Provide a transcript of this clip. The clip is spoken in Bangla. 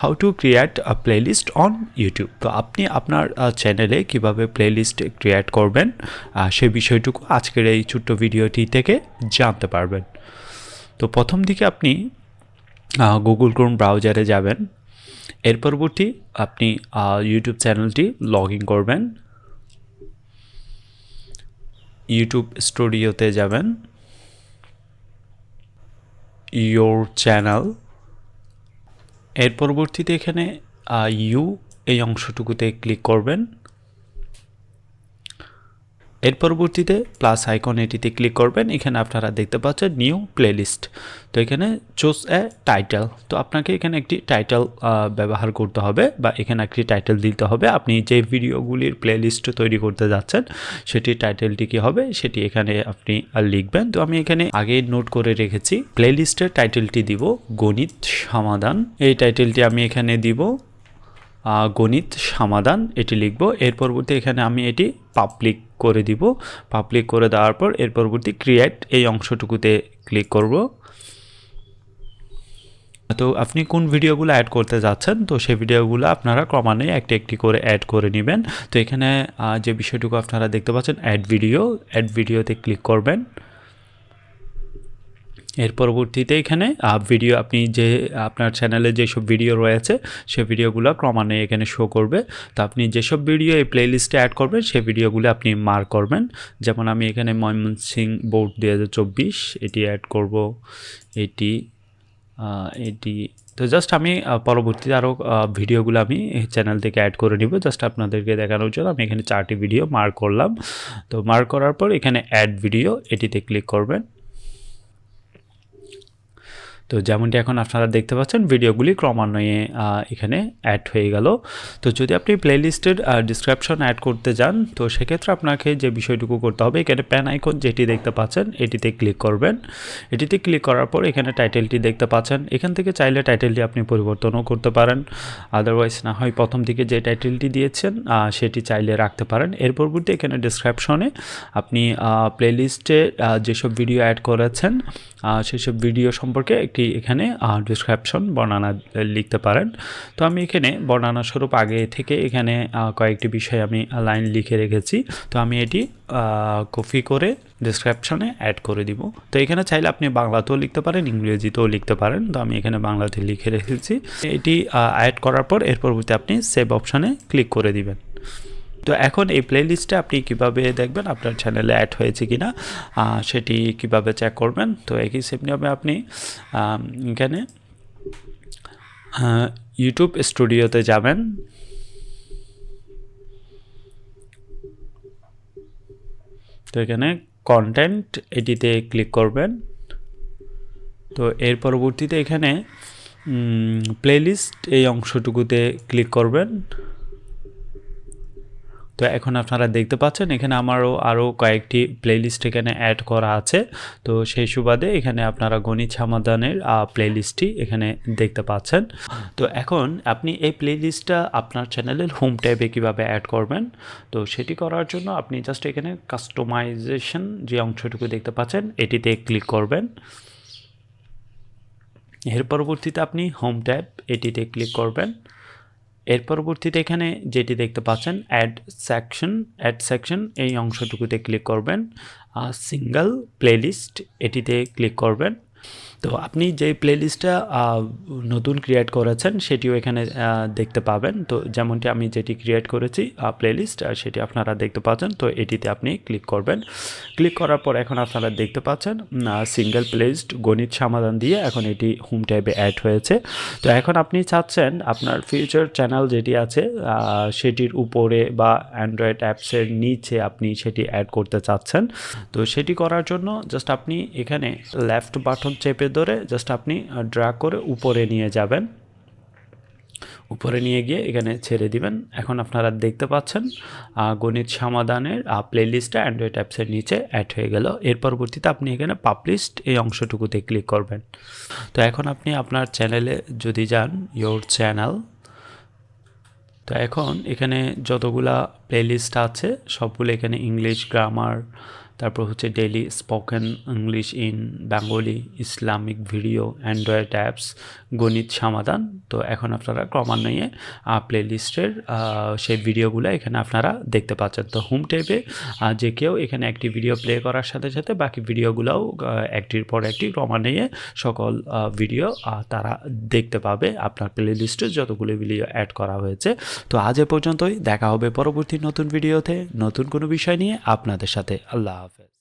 How to create a playlist on YouTube. তো আপনি আপনার চ্যানেলে কিভাবে প্লেলিস্ট ক্রিয়েট করবেন সে বিষয়টুকু আজকের এই ছোট্ট ভিডিওটি থেকে জানতে পারবেন। তো প্রথম দিকে আপনি গুগল ক্রোম ব্রাউজারে যাবেন। এর পরবর্তী আপনি ইউটিউব চ্যানেলটি লগ ইন করবেন। ইউটিউব স্টুডিওতে যাবেন, ইয়োর চ্যানেল। এর পরবর্তীতে এখানে ইউ এই অংশটুকুতে ক্লিক করবেন। এর পরবর্তীতে প্লাস আইকন এটিতে ক্লিক করবেন। এখানে আপনারা দেখতে পাচ্ছেন নিউ প্লেলিস্ট। তো এখানে চুজ এ টাইটেল। তো আপনাকে এখানে একটি টাইটেল ব্যবহার করতে হবে বা এখানে একটি টাইটেল দিতে হবে। আপনি যে ভিডিওগুলির প্লেলিস্ট তৈরি করতে যাচ্ছেন সেটির টাইটেলটি কী হবে সেটি এখানে আপনি লিখবেন। তো আমি এখানে আগে নোট করে রেখেছি। প্লেলিস্টের টাইটেলটি দিব গণিত সমাধান। এই টাইটেলটি আমি এখানে দিব গণিত সমাধান, এটি লিখব। এর পরবর্তী এখানে আমি এটি পাবলিক করে দিব। পাবলিক করে দেওয়ার পর এর পরবর্তী ক্রিয়েট এই অংশটুকুতে ক্লিক করব। তো আপনি কোন ভিডিওগুলো অ্যাড করতে যাচ্ছেন তো সেই ভিডিওগুলো আপনারা ক্রমান্বয়ে একটি একটি করে অ্যাড করে নেবেন। তো এখানে যে বিষয়টুকু আপনারা দেখতে পাচ্ছেন অ্যাড ভিডিওতে ক্লিক করবেন। এর পরবর্তীতে এখানে ভিডিও আপনি যে আপনার চ্যানেলে যেসব ভিডিও রয়েছে সেই ভিডিওগুলো ক্রমান্বয়ে এখানে শো করবে। তো আপনি যেসব ভিডিও এই প্লেলিস্টে অ্যাড করবেন সেই ভিডিওগুলো আপনি মার্ক করবেন। যেমন আমি এখানে ময়মনসিংহ বোর্ড 2024 এটি অ্যাড করব। এটি তো জাস্ট আমি পরবর্তীতে আরও ভিডিওগুলো আমি এই চ্যানেল থেকে অ্যাড করে নিব জাস্ট আপনাদেরকে দেখানোর জন্য। আমি এখানে 4টি ভিডিও মার্ক করলাম। তো মার্ক করার পর এখানে অ্যাড ভিডিও এটিতে ক্লিক করবেন। তো যেমনটি এখন আপনারা দেখতে পাচ্ছেন ভিডিওগুলি ক্রমান্বয়ে এখানে অ্যাড হয়ে গেল। তো যদি আপনি প্লেলিস্টের ডিসক্রিপশন অ্যাড করতে যান তো সেক্ষেত্রে আপনাকে যে বিষয়টুকু করতে হবে এখানে প্যান আইকন যেটি দেখতে পাচ্ছেন এটিতে ক্লিক করবেন। এটিতে ক্লিক করার পর এখানে টাইটেলটি দেখতে পাচ্ছেন। এখান থেকে চাইলে টাইটেলটি আপনি পরিবর্তনও করতে পারেন, আদারওয়াইজ না হয় প্রথম দিকে যে টাইটেলটি দিয়েছেন সেটি চাইলে রাখতে পারেন। এর পরবর্তী এখানে ডিসক্রিপশনে আপনি প্লেলিস্টে যেসব ভিডিও অ্যাড করেছেন সেসব ভিডিও সম্পর্কে একটি এখানে ডিসক্রিপশন বর্ণনা লিখতে পারেন। তো আমি এখানে বর্ণনা স্বরূপ আগে থেকে এখানে কয়েকটি বিষয় আমি লাইন লিখে রেখেছি। তো আমি এটি কপি করে ডিসক্রিপশনে অ্যাড করে দিব। তো এখানে চাইলে আপনি বাংলাতেও লিখতে পারেন, ইংরেজিতেও লিখতে পারেন। তো আমি এখানে বাংলাতে লিখে রেখেছি। এটি অ্যাড করার পর এর পরবর্তী আপনি সেভ অপশানে ক্লিক করে দিবেন। তো এখন এই প্লেলিস্টে আপনি কিভাবে দেখবেন আপনার চ্যানেলে অ্যাড হয়েছে কিনা সেটি কিভাবে চেক করবেন। তো একই সেমভাবে আপনি এখানে ইউটিউব স্টুডিওতে যাবেন। তো এখানে কন্টেন্ট এটিতে ক্লিক করবেন। তো এর পরবর্তীতে এখানে প্লেলিস্ট এই অংশটুকুতে ক্লিক করবেন। তো এখন আপনারা দেখতে পাচ্ছেন এখানে আমারও আরও কয়েকটি প্লেলিস্ট এখানে অ্যাড করা আছে। তো সেই সুবাদে এখানে আপনারা গণিত সমাধানের প্লেলিস্টটি এখানে দেখতে পাচ্ছেন। তো এখন আপনি এই প্লেলিস্টটা আপনার চ্যানেলের হোম ট্যাবে কীভাবে অ্যাড করবেন তো সেটি করার জন্য আপনি জাস্ট এখানে কাস্টমাইজেশন যে অংশটুকু দেখতে পাচ্ছেন এটিতে ক্লিক করবেন। এর পরবর্তীতে আপনি হোম ট্যাব এটিতে ক্লিক করবেন। এর পরবর্তীতে এখানে যেটি দেখতে পাচ্ছেন অ্যাড সেকশন এই অংশটুকুতে ক্লিক করবেন। সিঙ্গল প্লেলিস্ট এটিতে ক্লিক করবেন। তো আপনি যে প্লেলিস্টটা নতুন ক্রিয়েট করেছেন সেটিও এখানে দেখতে পাবেন। তো যেমনটি আমি যেটি ক্রিয়েট করেছি প্লেলিস্ট সেটি আপনারা দেখতে পাচ্ছেন। তো এটিতে আপনি ক্লিক করবেন। ক্লিক করার পর এখন আপনারা দেখতে পাচ্ছেন সিঙ্গেল প্লেলিস্ট গণিত সমাধান দিয়ে এখন এটি হোম ট্যাবে অ্যাড হয়েছে। তো এখন আপনি চাচ্ছেন আপনার ফিউচার চ্যানেল যেটি আছে সেটির উপরে বা অ্যান্ড্রয়েড অ্যাপসের নিচে আপনি সেটি অ্যাড করতে চাচ্ছেন। তো সেটি করার জন্য জাস্ট আপনি এখানে লেফট বাটন চেপে ধরে জাস্ট আপনি ড্র্যাগ করে উপরে নিয়ে যাবেন। উপরে নিয়ে গিয়ে এখানে ছেড়ে দিবেন। এখন আপনারা দেখতে পাচ্ছেন গণিত সমাধানের প্লেলিস্টটা অ্যান্ড্রয়েড অ্যাপসের নিচে অ্যাড হয়ে গেল। এর পরবর্তীতে আপনি এখানে পাবলিশড এই অংশটুকুতে ক্লিক করবেন। তো এখন আপনি আপনার চ্যানেলে যদি যান ইয়োর চ্যানেল, তো এখন এখানে যতগুলা প্লেলিস্ট আছে সবগুলো এখানে ইংলিশ গ্রামার তারপর হচ্ছে daily spoken English in Bengali, Islamic video, Android apps, গণিত সমাধান। তো এখন আপনারা ক্রমান্বয়ে প্লে লিস্টের সেই ভিডিওগুলো এখানে আপনারা দেখতে পাচ্ছেন। তো হোম ট্যাবে যে কেউ এখানে একটি ভিডিও প্লে করার সাথে সাথে বাকি ভিডিওগুলোও একটির পর একটি ক্রমান্বয়ে সকল ভিডিও তারা দেখতে পাবে আপনার প্লে লিস্টে যতগুলো ভিডিও অ্যাড করা হয়েছে। তো আজ এ পর্যন্তই, দেখা হবে পরবর্তী নতুন ভিডিওতে নতুন কোনো বিষয় নিয়ে আপনাদের সাথে। আল্লাহ হাফেজ।